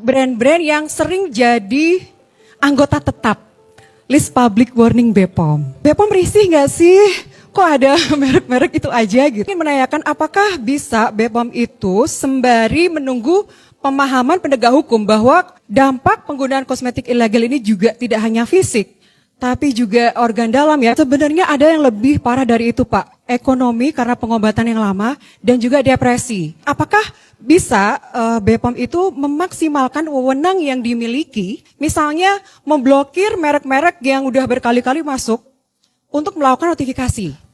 brand-brand yang sering jadi anggota tetap list public warning BPOM. BPOM risih nggak sih? Kok ada merek-merek itu aja gitu? Ini menanyakan apakah bisa BPOM itu sembari menunggu pemahaman penegak hukum bahwa dampak penggunaan kosmetik ilegal ini juga tidak hanya fisik, tapi juga organ dalam ya. Sebenarnya ada yang lebih parah dari itu Pak. Ekonomi karena pengobatan yang lama dan juga depresi. Apakah bisa BPOM itu memaksimalkan wewenang yang dimiliki, misalnya memblokir merek-merek yang udah berkali-kali masuk untuk melakukan notifikasi?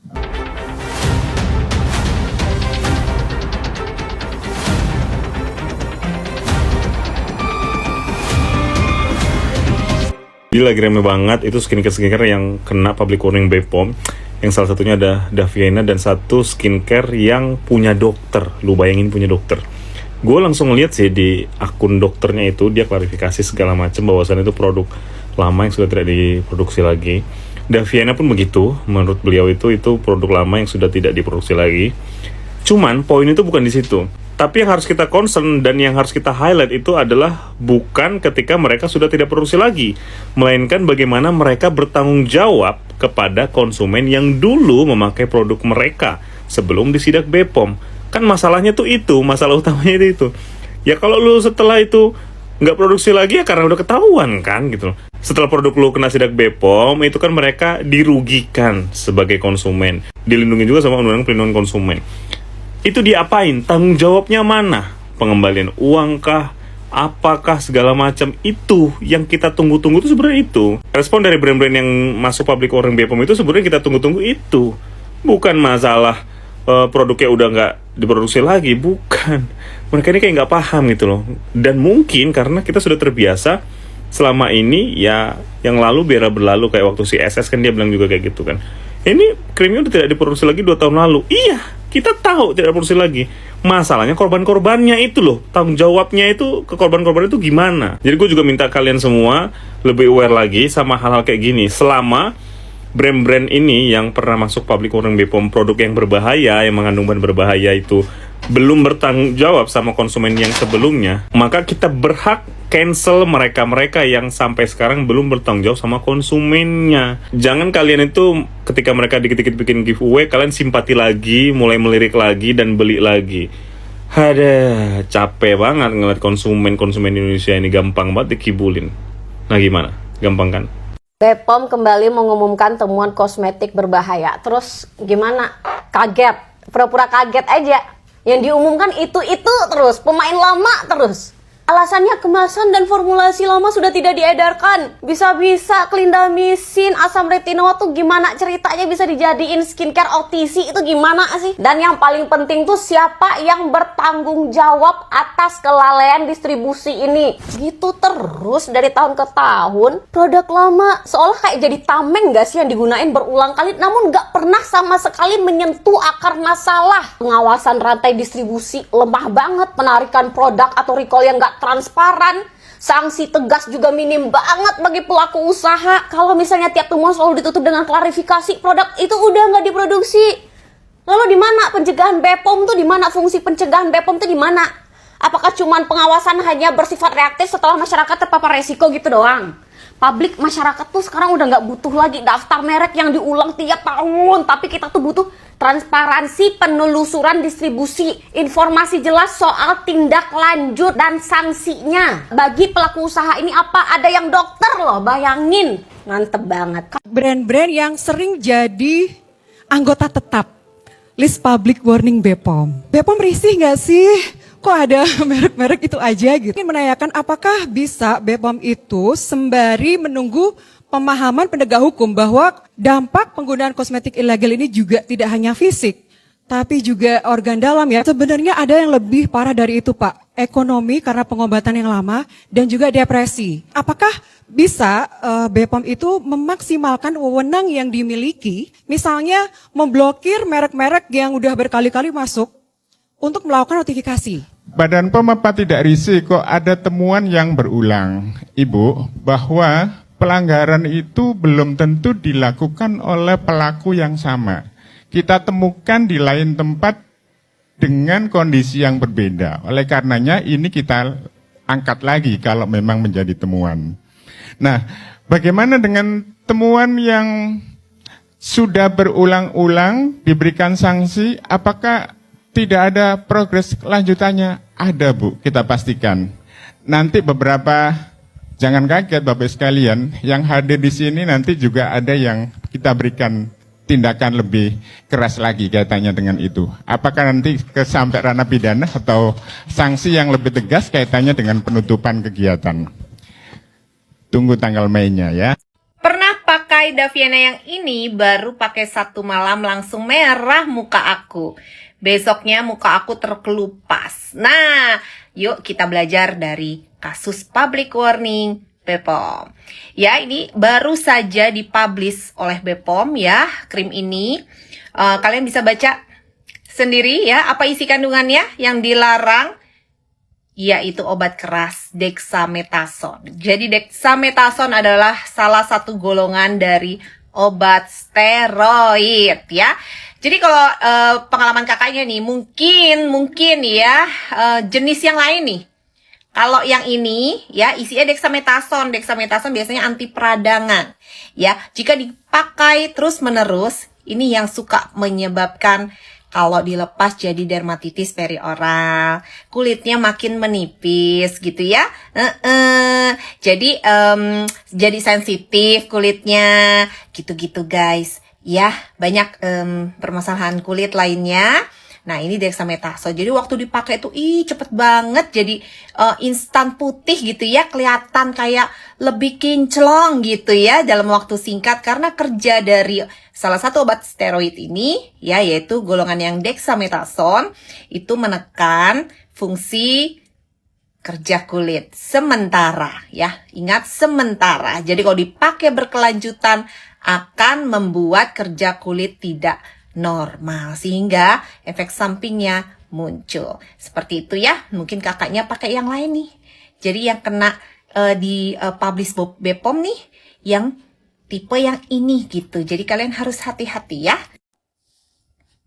Jadi lagi rame banget itu skincare yang kena public warning BPOM. Yang salah satunya ada Daviena dan satu skincare yang punya dokter. Lu bayangin punya dokter. Gue langsung lihat sih di akun dokternya itu dia klarifikasi segala macam bahwasannya itu produk lama yang sudah tidak diproduksi lagi. Daviena pun begitu, menurut beliau itu produk lama yang sudah tidak diproduksi lagi. Cuman poin itu bukan di situ. Tapi yang harus kita concern dan yang harus kita highlight itu adalah bukan ketika mereka sudah tidak produksi lagi, melainkan bagaimana mereka bertanggung jawab kepada konsumen yang dulu memakai produk mereka sebelum disidak BPOM. Kan masalahnya tuh itu, masalah utamanya itu. Ya kalau lu setelah itu nggak produksi lagi ya karena udah ketahuan kan gitu loh. Setelah produk lu kena sidak BPOM, itu kan mereka dirugikan sebagai konsumen. Dilindungi juga sama Undang-Undang Perlindungan Konsumen. Itu diapain? Tanggung jawabnya mana? Pengembalian uang kah? Apakah segala macam? Itu yang kita tunggu-tunggu itu sebenarnya itu. Respon dari brand-brand yang masuk public warning BPOM itu sebenarnya kita tunggu-tunggu itu. Bukan masalah produknya udah nggak diproduksi lagi, bukan. Mereka ini kayak nggak paham gitu loh. Dan mungkin karena kita sudah terbiasa selama ini ya yang lalu biar berlalu, kayak waktu si SS kan dia bilang juga kayak gitu kan. Ini krimnya udah tidak diproduksi lagi 2 tahun lalu. Iya, kita tahu tidak diproduksi lagi. Masalahnya korban-korbannya itu loh. Tanggung jawabnya itu ke korban-korban itu gimana? Jadi gue juga minta kalian semua lebih aware lagi sama hal-hal kayak gini. Selama brand-brand ini yang pernah masuk public warning BPOM produk yang berbahaya, yang mengandung bahan berbahaya itu belum bertanggung jawab sama konsumen yang sebelumnya, maka kita berhak cancel mereka-mereka yang sampai sekarang belum bertanggung jawab sama konsumennya. Jangan kalian itu ketika mereka dikit-dikit bikin giveaway, kalian simpati lagi, mulai melirik lagi dan beli lagi. Ada capek banget ngeliat konsumen Indonesia ini gampang banget dikibulin. Nah gimana? Gampang kan? BPOM kembali mengumumkan temuan kosmetik berbahaya. Terus gimana? Kaget, pura-pura kaget aja. Yang diumumkan itu terus, pemain lama terus. Alasannya kemasan dan formulasi lama sudah tidak diedarkan. Bisa-bisa clindamycin, asam retinoat tuh gimana ceritanya bisa dijadiin skincare OTC, itu gimana sih? Dan yang paling penting tuh siapa yang bertanggung jawab atas kelalaian distribusi ini? Gitu terus dari tahun ke tahun. Produk lama seolah kayak jadi tameng gak sih yang digunain berulang kali, namun gak pernah sama sekali menyentuh akar masalah. Pengawasan rantai distribusi lemah banget, penarikan produk atau recall yang gak transparan, sanksi tegas juga minim banget bagi pelaku usaha. Kalau misalnya tiap temuan selalu ditutup dengan klarifikasi produk itu udah nggak diproduksi. Lalu di mana pencegahan BPOM tuh? Di mana fungsi pencegahan BPOM tuh di mana? Apakah cuman pengawasan hanya bersifat reaktif setelah masyarakat terpapar resiko gitu doang? Publik masyarakat tuh sekarang udah nggak butuh lagi daftar merek yang diulang tiap tahun, tapi kita tuh butuh transparansi penelusuran distribusi, informasi jelas soal tindak lanjut dan sanksinya. Bagi pelaku usaha ini apa? Ada yang dokter loh, bayangin. Mantep banget. Brand-brand yang sering jadi anggota tetap list public warning BPOM. BPOM risih nggak sih? Kok ada merek-merek itu aja gitu? Ini menanyakan apakah bisa BPOM itu sembari menunggu pemahaman penegak hukum bahwa dampak penggunaan kosmetik ilegal ini juga tidak hanya fisik, tapi juga organ dalam ya. Sebenarnya ada yang lebih parah dari itu Pak. Ekonomi karena pengobatan yang lama dan juga depresi. Apakah bisa BPOM itu memaksimalkan wewenang yang dimiliki, misalnya memblokir merek-merek yang udah berkali-kali masuk untuk melakukan notifikasi? Badan POM apa tidak risih kok ada temuan yang berulang, Ibu, bahwa pelanggaran itu belum tentu dilakukan oleh pelaku yang sama. Kita temukan di lain tempat dengan kondisi yang berbeda. Oleh karenanya ini kita angkat lagi kalau memang menjadi temuan. Nah, bagaimana dengan temuan yang sudah berulang-ulang diberikan sanksi, apakah tidak ada progres lanjutannya? Ada, Bu, kita pastikan. Nanti beberapa, jangan kaget Bapak sekalian, yang hadir di sini nanti juga ada yang kita berikan tindakan lebih keras lagi kaitannya dengan itu. Apakah nanti sampai ranah pidana atau sanksi yang lebih tegas kaitannya dengan penutupan kegiatan. Tunggu tanggal mainnya ya. Pernah pakai Daviana yang ini, baru pakai 1 malam langsung merah muka aku. Besoknya muka aku terkelupas. Nah, yuk kita belajar dari kasus public warning BPOM. Ya, ini baru saja dipublish oleh BPOM ya, krim ini. Kalian bisa baca sendiri ya, apa isi kandungannya yang dilarang, yaitu obat keras dexamethasone. Jadi dexamethasone adalah salah satu golongan dari obat steroid ya. Jadi kalau pengalaman kakaknya nih, mungkin ya jenis yang lain nih. Kalau yang ini ya isinya dexamethasone. Dexamethasone biasanya anti peradangan. Ya, jika dipakai terus-menerus, ini yang suka menyebabkan kalau dilepas jadi dermatitis perioral, kulitnya makin menipis gitu ya. Jadi jadi sensitif kulitnya, gitu-gitu guys. Ya, banyak permasalahan kulit lainnya. Nah, ini dexamethasone. Jadi waktu dipakai itu cepet banget jadi instan putih gitu ya, kelihatan kayak lebih kinclong gitu ya dalam waktu singkat karena kerja dari salah satu obat steroid ini ya, yaitu golongan yang dexamethasone itu menekan fungsi kerja kulit sementara ya. Ingat, sementara. Jadi kalau dipakai berkelanjutan akan membuat kerja kulit tidak normal sehingga efek sampingnya muncul. Seperti itu ya. Mungkin kakaknya pakai yang lain nih. Jadi yang kena di publish BPOM nih yang tipe yang ini gitu. Jadi kalian harus hati-hati ya.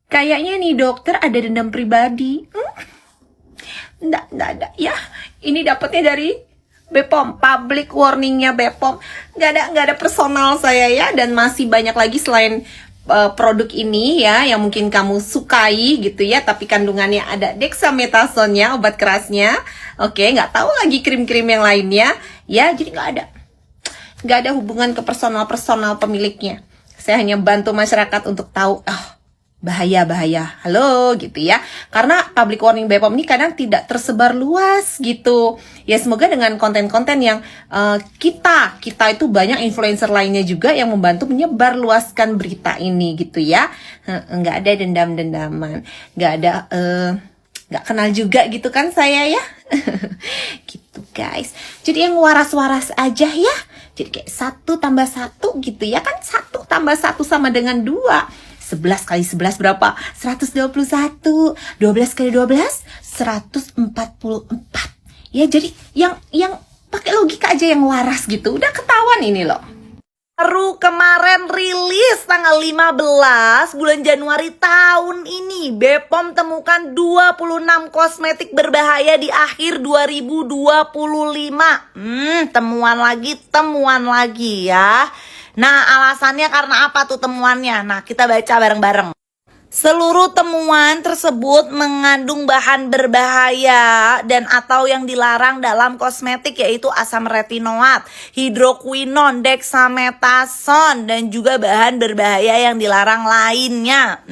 Kayaknya nih dokter ada dendam pribadi. Nggak ada ya. Ini dapatnya dari BPOM, public warningnya BPOM. Nggak ada personal saya ya. Dan masih banyak lagi selain produk ini ya yang mungkin kamu sukai gitu ya, tapi kandungannya ada dexamethasone-nya, obat kerasnya. Oke, nggak tahu lagi krim-krim yang lainnya ya. Jadi nggak ada hubungan ke personal pemiliknya. Saya hanya bantu masyarakat untuk tahu bahaya halo gitu ya, karena public warning BPOM ini kadang tidak tersebar luas gitu ya. Semoga dengan konten-konten yang kita itu banyak influencer lainnya juga yang membantu menyebar luaskan berita ini gitu ya. Nggak ada dendam-dendaman, nggak kenal juga gitu kan saya ya. Gitu guys, jadi yang waras-waras aja ya. Jadi kayak 1 tambah 1 gitu ya kan, 1 tambah 1 sama dengan 2. 11 kali 11 berapa? 121. 12 kali 12 144. Ya, jadi yang pakai logika aja, yang waras gitu. Udah ketahuan ini loh. Baru kemarin rilis tanggal 15 bulan Januari tahun ini, BPOM temukan 26 kosmetik berbahaya di akhir 2025. Temuan lagi ya. Nah, alasannya karena apa tuh temuannya? Nah, kita baca bareng-bareng. Seluruh temuan tersebut mengandung bahan berbahaya dan atau yang dilarang dalam kosmetik, yaitu asam retinoat, hidroquinon, dexamethasone, dan juga bahan berbahaya yang dilarang lainnya.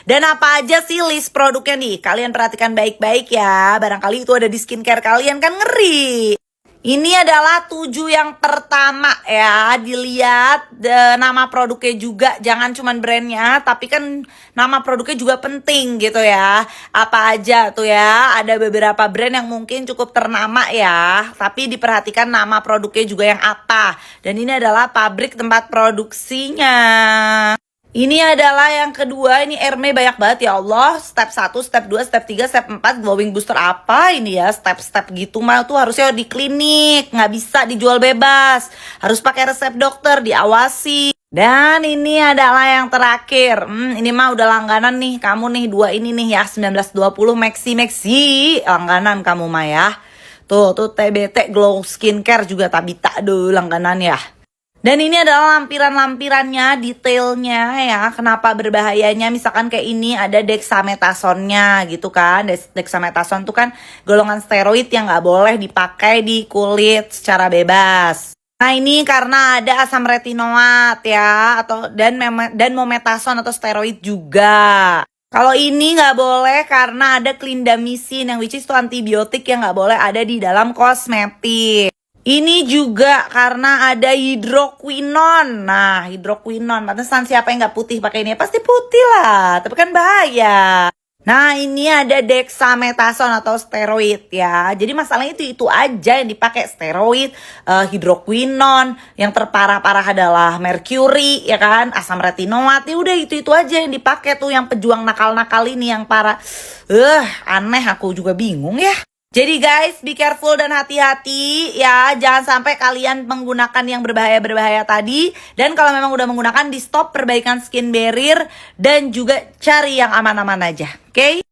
Dan apa aja sih list produknya nih? Kalian perhatikan baik-baik ya. Barangkali itu ada di skincare kalian, kan ngeri. Ini adalah 7 yang pertama ya, dilihat nama produknya juga, jangan cuman brandnya, tapi kan nama produknya juga penting gitu ya. Apa aja tuh ya, ada beberapa brand yang mungkin cukup ternama ya, tapi diperhatikan nama produknya juga yang apa. Dan ini adalah pabrik tempat produksinya. Ini adalah yang kedua, ini Hermé banyak banget ya Allah. Step 1, step 2, step 3, step 4, glowing booster apa ini ya. Step-step gitu mah tuh harusnya di klinik, nggak bisa dijual bebas. Harus pakai resep dokter, diawasi. Dan ini adalah yang terakhir. Ini mah udah langganan nih, kamu nih 2 ini nih ya, 1920 Maxi. Langganan kamu mah ya. Tuh TBT Glow Skincare juga Tabita langganan ya. Dan ini adalah lampiran-lampirannya, detailnya ya, kenapa berbahayanya. Misalkan kayak ini ada dexamethasonnya gitu kan. Dexamethasone tuh kan golongan steroid yang nggak boleh dipakai di kulit secara bebas. Nah ini karena ada asam retinoat ya, dan mometasone atau steroid juga. Kalau ini nggak boleh karena ada clindamycin yang which is itu antibiotik yang nggak boleh ada di dalam kosmetik. Ini juga karena ada hidroquinon. Nah, hidroquinon. Pantesan siapa yang nggak putih pakai ini? Pasti putih lah, tapi kan bahaya. Nah, ini ada dexamethasone atau steroid ya. Jadi masalahnya itu aja yang dipakai, steroid, hidroquinon. Yang terparah-parah adalah mercury ya kan, asam retinoat. Ya udah itu aja yang dipakai tuh yang pejuang nakal-nakal ini yang parah. Aneh, aku juga bingung ya. Jadi guys, be careful dan hati-hati ya. Jangan sampai kalian menggunakan yang berbahaya-berbahaya tadi. Dan kalau memang udah menggunakan, di stop, perbaikan skin barrier. Dan juga cari yang aman-aman aja. Oke?